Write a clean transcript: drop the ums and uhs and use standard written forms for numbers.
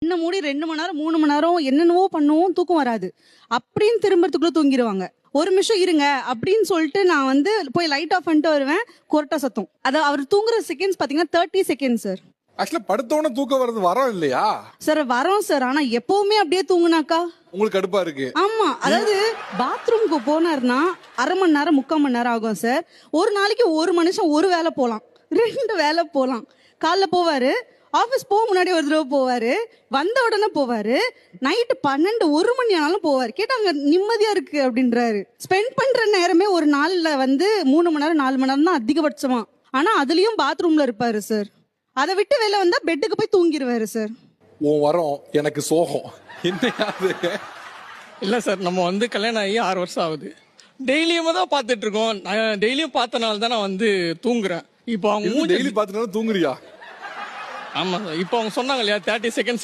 கண்ண மூடி 2 மணி நேரம் 3 மணி நேரம் என்னென்னவோ பண்ணுவோம், தூக்கம் வராது. அப்படின்னு திரும்பறதுக்குள்ள தூங்கிடுவாங்க. ஒரு நிமிஷம் இருங்க அப்படின்னு சொல்லிட்டு நான் வந்து போய் லைட் ஆஃப் பண்ணிட்டு வருவேன். கொரட்டை சத்தம். அதாவது அவர் தூங்குற செகண்ட்ஸ் பாத்தீங்கன்னா 30 செகண்ட் சார். ஆக்சுவலா படுத்தவன தூக்கம் வர்றது வரோம் இல்லையா? சார் வரோம் சார். ஆனா எப்பவுமே அப்படியே தூங்குனாக்கா உங்களுக்கு கடுப்பா இருக்கு. ஆமா. அதாவது பாத்ரூம்க்கு போனார்னா 1/2 மணி நேரம் 3/4 மணி நேரம் ஆகும் சார். ஒரு நாளைக்கு ஒரு மனுஷன் ஒரு வேலை போலாம், 2 வேலை போலாம். காலைல போவாரு, ஆபீஸ் போக முன்னாடி ஒரு தடவை போவாரு, வந்த உடனே போவாரு, நைட்டு 12 1 மணி ஆனாலும் போவாரு. கேட்டா அங்க நிம்மதியா இருக்கு அப்படின்றாரு. ஸ்பெண்ட் பண்ற நேரமே ஒரு நாள்ல வந்து 3 மணி நேரம் 4 மணி நேரம் தான் அதிகபட்சமா. ஆனா அதுலயும் பாத்ரூம்ல இருப்பாரு சார். அதை விட்டு வெளில வந்தா பெட்டுக்கு போய் தூங்கிடுவாரு சார். உன் வரோம் எனக்கு சோகம் என்னையாது? இல்லை சார், நம்ம வந்து கல்யாணம் ஆகி 6 வருஷம் ஆகுது. டெய்லியுமே தான் பார்த்துட்டு இருக்கோம். நான் டெய்லியும் பார்த்தனால தான் நான் வந்து தூங்குறேன். இப்போ அவங்க டெய்லி பாத்துனாலும் தூங்குறியா? ஆமாம் சார். இப்போ அவங்க சொன்னாங்க இல்லையா 30 செகண்ட்ஸ்